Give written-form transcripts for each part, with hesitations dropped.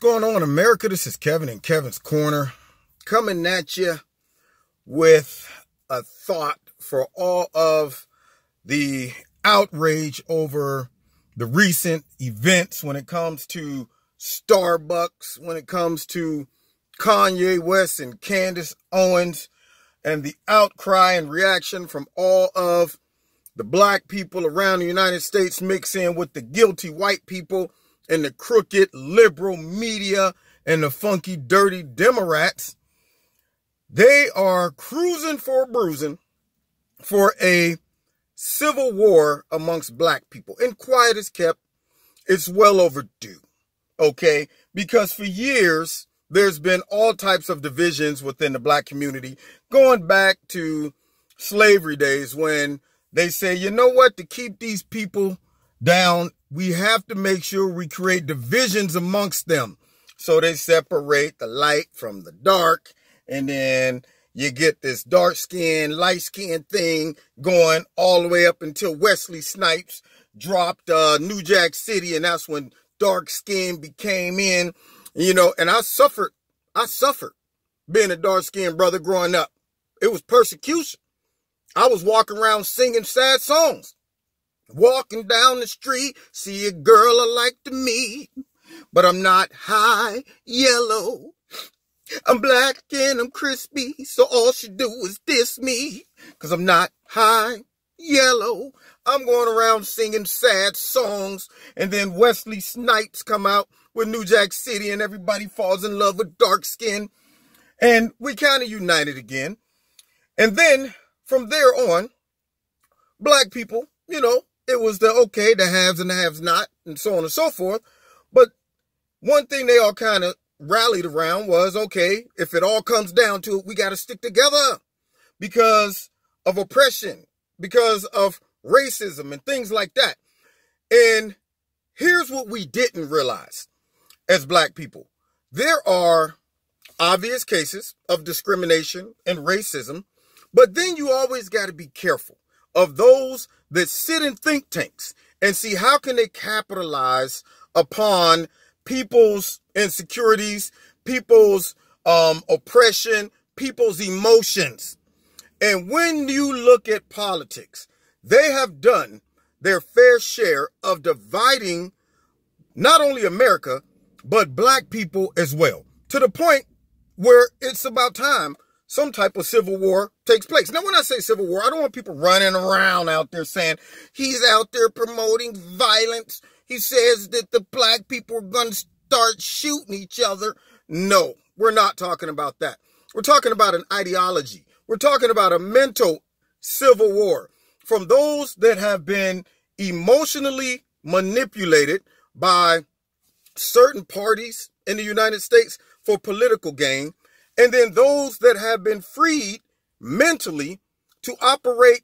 Going on, America? This is Kevin in Kevin's Corner, coming at you with a thought for all of the outrage over the recent events when it comes to Starbucks, when it comes to Kanye West and Candace Owens, and the outcry and reaction from all of the black people around the United States mix in with the guilty white people and the crooked liberal media and the funky, dirty Democrats. They are cruising for a bruising for a civil war amongst black people. And quiet as kept, it's well overdue, okay? Because for years, there's been all types of divisions within the black community, going back to slavery days when they say, you know what, to keep these people down, we have to make sure we create divisions amongst them. So they separate the light from the dark, and then you get this dark skin, light skin thing going all the way up until Wesley Snipes dropped New Jack City, and that's when dark skin became in, you know, and I suffered being a dark skinned brother growing up. It was persecution. I was walking around singing sad songs. Walking down the street, see a girl I like to meet, but I'm not high yellow. I'm black and I'm crispy, so all she do is diss me, because I'm not high yellow. I'm going around singing sad songs, and then Wesley Snipes come out with New Jack City, and everybody falls in love with dark skin, and we kind of united again. And then, from there on, black people, you know, it was the haves and the haves not, and so on and so forth. But one thing they all kind of rallied around was, okay, if it all comes down to it, we got to stick together because of oppression, because of racism and things like that. And here's what we didn't realize as black people. There are obvious cases of discrimination and racism, but then you always got to be careful of those that sit in think tanks and see how can they capitalize upon people's insecurities, people's oppression, people's emotions. And when you look at politics, they have done their fair share of dividing not only America, but black people as well, to the point where it's about time some type of civil war takes place. Now, when I say civil war, I don't want people running around out there saying he's out there promoting violence. He says that the black people are going to start shooting each other. No, we're not talking about that. We're talking about an ideology. We're talking about a mental civil war from those that have been emotionally manipulated by certain parties in the United States for political gain, and then those that have been freed mentally to operate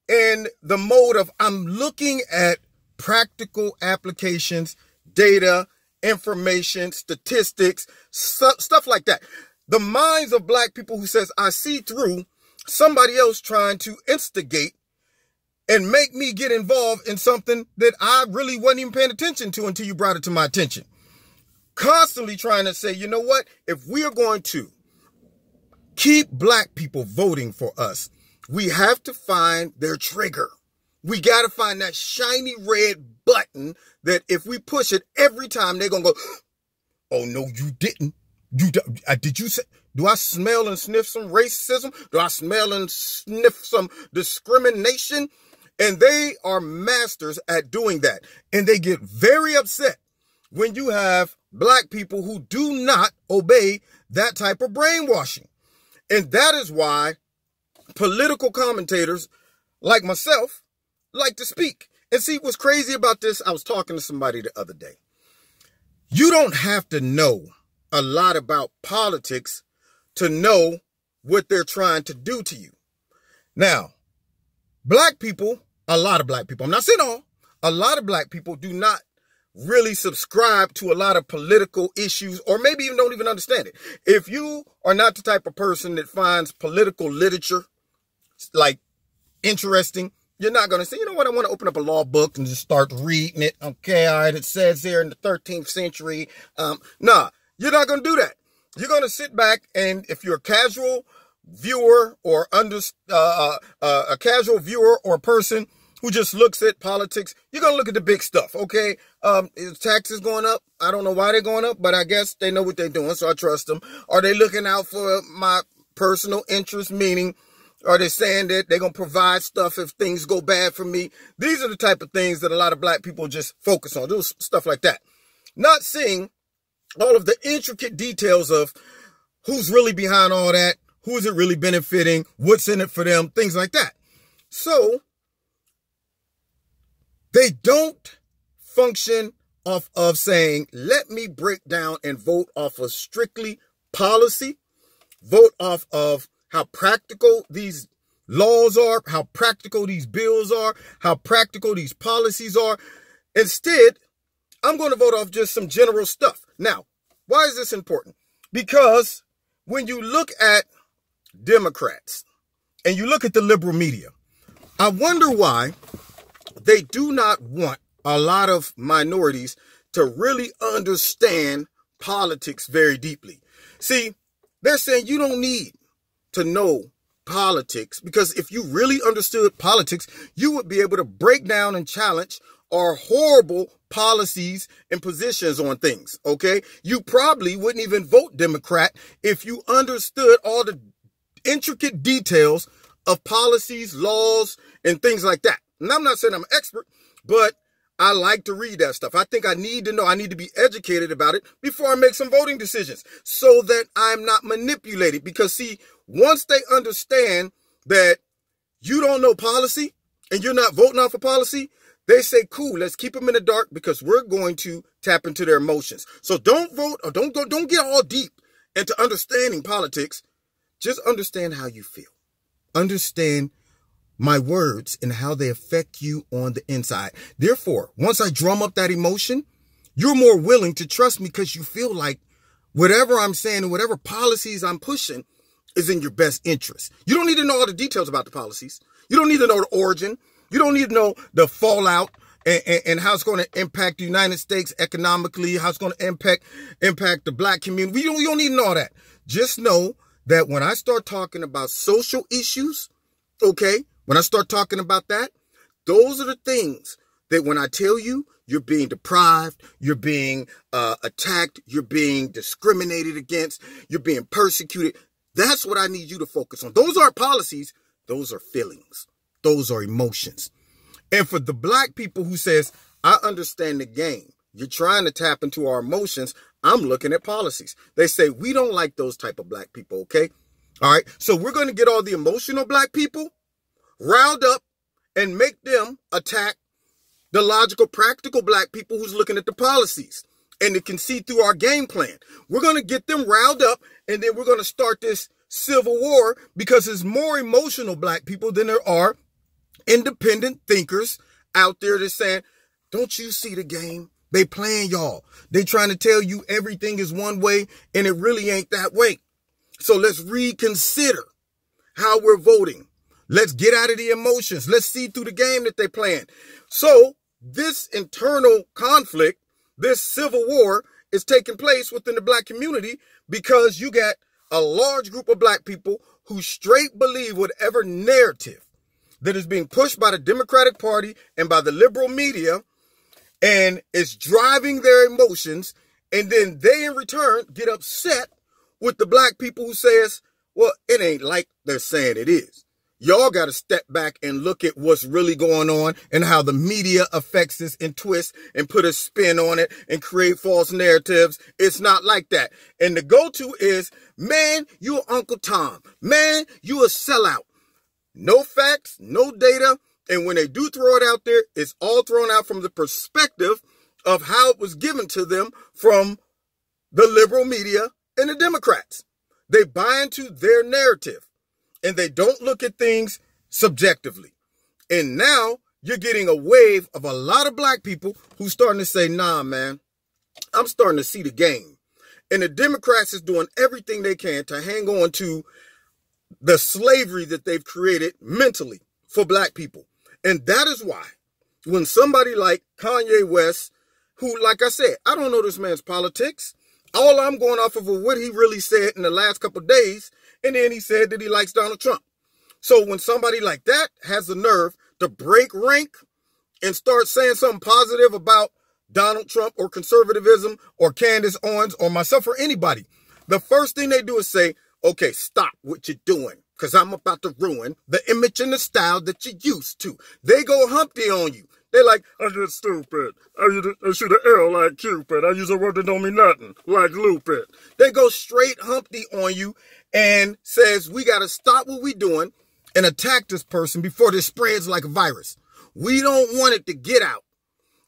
in the mode of, I'm looking at practical applications, data, information, statistics, stuff like that. The minds of black people who says, I see through somebody else trying to instigate and make me get involved in something that I really wasn't even paying attention to until you brought it to my attention. Constantly trying to say, you know what, if we are going to keep black people voting for us, we have to find their trigger. We got to find that shiny red button that if we push it every time, they're going to go, oh, no, you didn't. Did you say, do I smell and sniff some racism? Do I smell and sniff some discrimination? And they are masters at doing that. And they get very upset when you have black people who do not obey that type of brainwashing. And that is why political commentators like myself like to speak. And see, what's crazy about this, I was talking to somebody the other day. You don't have to know a lot about politics to know what they're trying to do to you. Now, black people, a lot of black people, I'm not saying all, a lot of black people do not really subscribe to a lot of political issues, or maybe even don't even understand it. If you are not the type of person that finds political literature like interesting, you're not going to say, you know what, I want to open up a law book and just start reading it. Okay, all right, it says here in the 13th century. Nah, You're not going to do that. You're going to sit back, and if you're a casual viewer or a casual viewer or person who just looks at politics, you're going to look at the big stuff, okay? Is taxes going up? I don't know why they're going up, but I guess they know what they're doing, so I trust them. Are they looking out for my personal interest, meaning are they saying that they're going to provide stuff if things go bad for me? These are the type of things that a lot of black people just focus on, do stuff like that. Not seeing all of the intricate details of who's really behind all that, who is it really benefiting, what's in it for them, things like that. So they don't function off of saying, let me break down and vote off of strictly policy, vote off of how practical these laws are, how practical these bills are, how practical these policies are. Instead, I'm going to vote off just some general stuff. Now, why is this important? Because when you look at Democrats and you look at the liberal media, I wonder why they do not want a lot of minorities to really understand politics very deeply. See, they're saying you don't need to know politics, because if you really understood politics, you would be able to break down and challenge our horrible policies and positions on things, okay? You probably wouldn't even vote Democrat if you understood all the intricate details of policies, laws, and things like that. And I'm not saying I'm an expert, but I like to read that stuff. I think I need to know, I need to be educated about it before I make some voting decisions so that I'm not manipulated. Because see, once they understand that you don't know policy and you're not voting off of policy, they say, cool, let's keep them in the dark because we're going to tap into their emotions. So don't vote or don't get all deep into understanding politics. Just understand how you feel. Understand my words and how they affect you on the inside. Therefore, once I drum up that emotion, you're more willing to trust me because you feel like whatever I'm saying and whatever policies I'm pushing is in your best interest. You don't need to know all the details about the policies. You don't need to know the origin. You don't need to know the fallout and how it's going to impact the United States economically, how it's going to impact the black community. You don't need to know all that. Just know that when I start talking about social issues, okay, when I start talking about that, those are the things that when I tell you, you're being deprived, you're being attacked, you're being discriminated against, you're being persecuted. That's what I need you to focus on. Those aren't policies. Those are feelings. Those are emotions. And for the black people who says, I understand the game, you're trying to tap into our emotions, I'm looking at policies. They say, we don't like those type of black people, okay? All right, so we're going to get all the emotional black people riled up and make them attack the logical, practical black people who's looking at the policies. And it can see through our game plan. We're going to get them riled up, and then we're going to start this civil war because there's more emotional black people than there are independent thinkers out there that's saying, don't you see the game? They playing y'all. They trying to tell you everything is one way, and it really ain't that way. So let's reconsider how we're voting. Let's get out of the emotions. Let's see through the game that they're playing. So this internal conflict, this civil war is taking place within the black community because you got a large group of black people who straight believe whatever narrative that is being pushed by the Democratic Party and by the liberal media, and it's driving their emotions. And then they in return get upset with the black people who says, well, it ain't like they're saying it is. Y'all got to step back and look at what's really going on and how the media affects this and twists and put a spin on it and create false narratives. It's not like that. And the go-to is, man, you Uncle Tom. Man, you a sellout. No facts, no data. And when they do throw it out there, it's all thrown out from the perspective of how it was given to them from the liberal media and the Democrats. They buy into their narrative and they don't look at things subjectively. And now you're getting a wave of a lot of black people who's starting to say, nah, man, I'm starting to see the game. And the Democrats is doing everything they can to hang on to the slavery that they've created mentally for black people. And that is why when somebody like Kanye West, who, like I said, I don't know this man's politics, All I'm going off of what he really said in the last couple of days, and then he said that he likes Donald Trump. So when somebody like that has the nerve to break rank and start saying something positive about Donald Trump or conservatism or Candace Owens or myself or anybody, the first thing they do is say, okay, stop what you're doing, because I'm about to ruin the image and the style that you're used to. They go Humpty on you. They're like, I get stupid. I shoot an arrow like Cupid. I use a word that don't mean nothing, like lupid. They go straight Humpty on you and says, we got to stop what we're doing and attack this person before this spreads like a virus. We don't want it to get out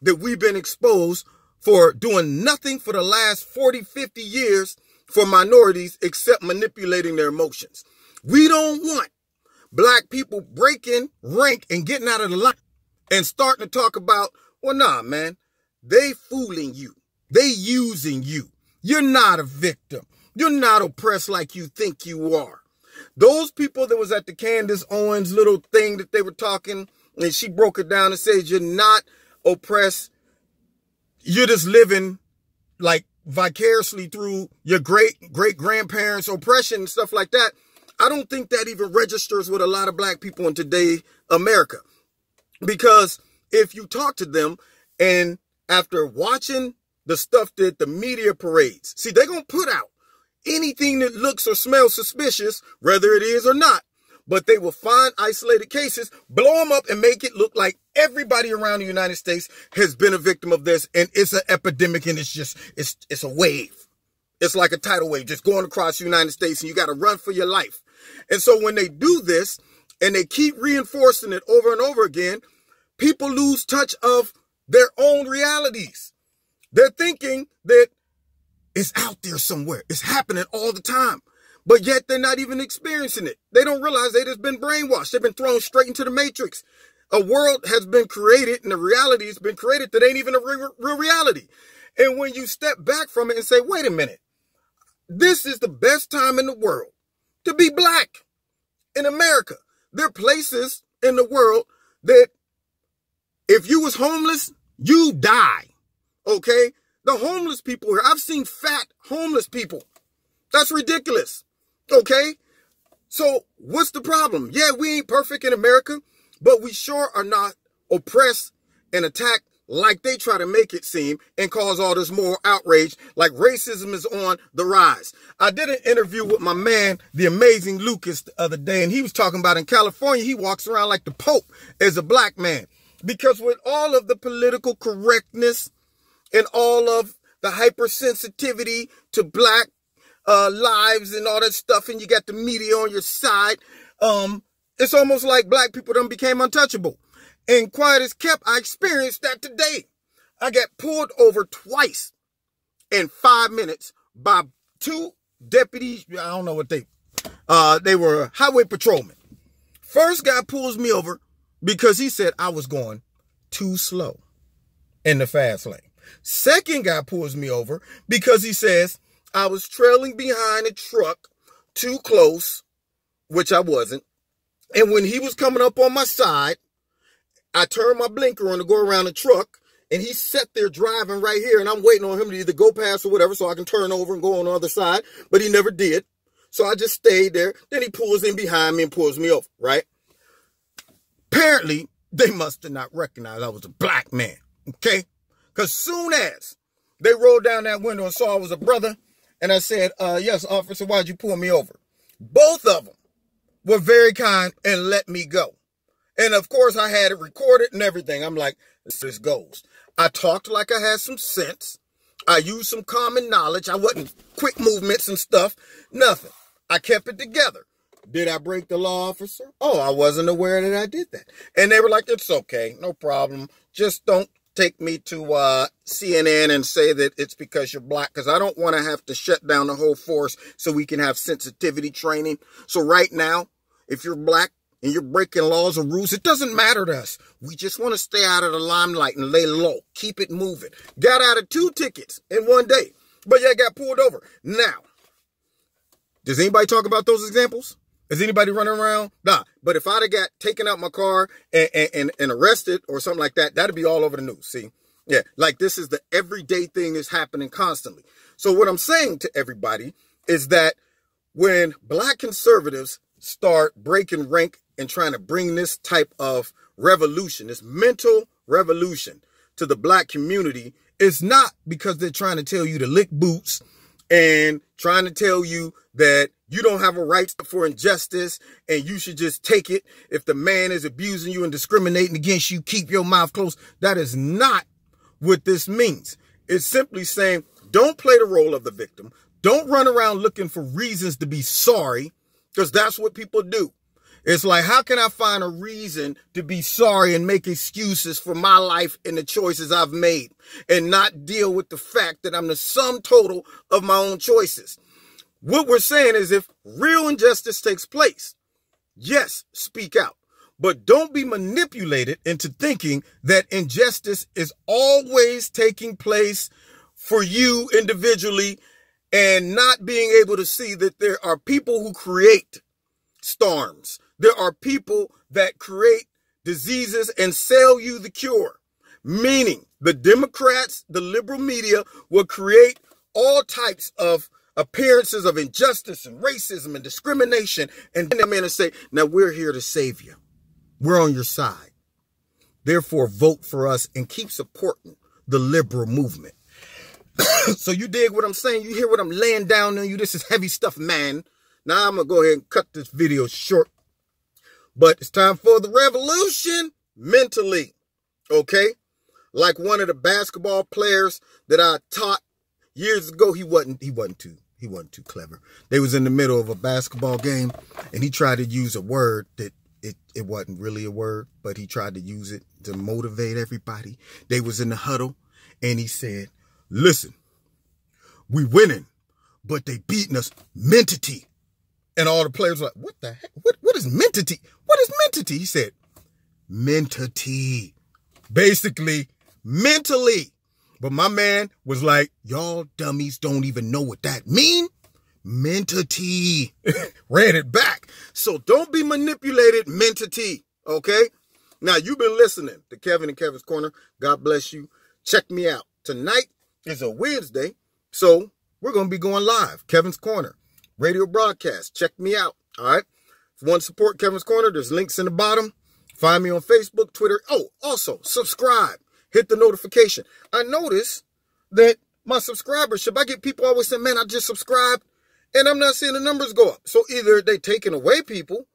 that we've been exposed for doing nothing for the last 40, 50 years for minorities except manipulating their emotions. We don't want black people breaking rank and getting out of the line and starting to talk about, well, nah, man, they fooling you. They using you. You're not a victim. You're not oppressed like you think you are. Those people that was at the Candace Owens little thing that they were talking, and she broke it down and said, you're not oppressed. You're just living like vicariously through your great-great-grandparents' oppression and stuff like that. I don't think that even registers with a lot of black people in today's America. Because if you talk to them and after watching the stuff that the media parades, see, they're going to put out anything that looks or smells suspicious, whether it is or not. But they will find isolated cases, blow them up, and make it look like everybody around the United States has been a victim of this, and it's an epidemic, and it's a wave. It's like a tidal wave just going across the United States, and you got to run for your life. And so when they do this, and they keep reinforcing it over and over again, people lose touch of their own realities. They're thinking that it's out there somewhere. It's happening all the time. But yet they're not even experiencing it. They don't realize they've just been brainwashed. They've been thrown straight into the matrix. A world has been created and a reality has been created that ain't even a real reality. And when you step back from it and say, wait a minute, this is the best time in the world to be black in America. There are places in the world that if you was homeless, you die. Okay? The homeless people here, I've seen fat homeless people. That's ridiculous. Okay? So what's the problem? Yeah, we ain't perfect in America, but we sure are not oppressed and attacked like they try to make it seem and cause all this moral outrage like racism is on the rise. I did an interview with my man, the amazing Lucas, the other day, and he was talking about in California, he walks around like the Pope as a black man. Because with all of the political correctness and all of the hypersensitivity to black lives and all that stuff, and you got the media on your side, it's almost like black people done became untouchable. And quiet as kept, I experienced that today. I got pulled over twice in 5 minutes by two deputies. I don't know what they were highway patrolmen. First guy pulls me over because he said I was going too slow in the fast lane. Second guy pulls me over because he says I was trailing behind a truck too close, which I wasn't. And when he was coming up on my side, I turned my blinker on to go around the truck, and he sat there driving right here, and I'm waiting on him to either go past or whatever so I can turn over and go on the other side, but he never did. So I just stayed there. Then he pulls in behind me and pulls me over, right? Apparently, they must have not recognized I was a black man, okay? Because soon as they rolled down that window and saw I was a brother, and I said, yes, officer, why'd you pull me over? Both of them were very kind and let me go. And of course, I had it recorded and everything. I'm like, this goes. I talked like I had some sense. I used some common knowledge. I wasn't quick movements and stuff. Nothing. I kept it together. Did I break the law, officer? Oh, I wasn't aware that I did that. And they were like, it's okay. No problem. Just don't take me to CNN and say that it's because you're black, because I don't want to have to shut down the whole force so we can have sensitivity training. So right now, if you're black, and you're breaking laws or rules, it doesn't matter to us. We just want to stay out of the limelight and lay low. Keep it moving. Got out of 2 tickets in one day. But yeah, got pulled over. Now, does anybody talk about those examples? Is anybody running around? Nah. But if I'd have got taken out my car and arrested or something like that, that'd be all over the news. See? Yeah. Like this is the everyday thing that's happening constantly. So what I'm saying to everybody is that when black conservatives start breaking rank and trying to bring this type of revolution, this mental revolution to the black community, it's not because they're trying to tell you to lick boots and trying to tell you that you don't have a right for injustice and you should just take it. If the man is abusing you and discriminating against you, keep your mouth closed. That is not what this means. It's simply saying, don't play the role of the victim. Don't run around looking for reasons to be sorry, because that's what people do. It's like, how can I find a reason to be sorry and make excuses for my life and the choices I've made and not deal with the fact that I'm the sum total of my own choices? What we're saying is, if real injustice takes place, yes, speak out. But don't be manipulated into thinking that injustice is always taking place for you individually and not being able to see that there are people who create storms. There are people that create diseases and sell you the cure. Meaning the Democrats, the liberal media will create all types of appearances of injustice and racism and discrimination and then come in and say, now we're here to save you. We're on your side. Therefore, vote for us and keep supporting the liberal movement. So you dig what I'm saying? You hear what I'm laying down on you? This is heavy stuff, man. Now I'm going to go ahead and cut this video short. But it's time for the revolution mentally. Okay? Like one of the basketball players that I taught years ago, he wasn't too clever. They was in the middle of a basketball game and he tried to use a word that it wasn't really a word, but he tried to use it to motivate everybody. They was in the huddle and he said, listen, we winning, but they beating us mentity. And all the players were like, what the heck? What is mentity? What is mentity? He said, mentity. Basically, mentally. But my man was like, y'all dummies don't even know what that mean. Mentity. Ran it back. So don't be manipulated, mentity. Okay? Now, you've been listening to Kevin and Kevin's Corner. God bless you. Check me out. Tonight is a Wednesday, so we're going to be going live. Kevin's Corner. Radio broadcast. Check me out. All right? If you want to support Kevin's Corner, there's links in the bottom. Find me on Facebook, Twitter. Oh, also, subscribe. Hit the notification. I notice that my subscribership, I get people always saying, man, I just subscribed, and I'm not seeing the numbers go up. So either they taking away people,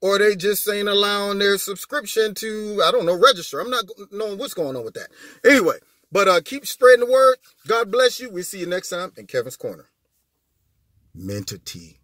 or they just ain't allowing their subscription to, I don't know, register. I'm not knowing what's going on with that. Anyway, but keep spreading the word. God bless you. We'll see you next time in Kevin's Corner. Mentity.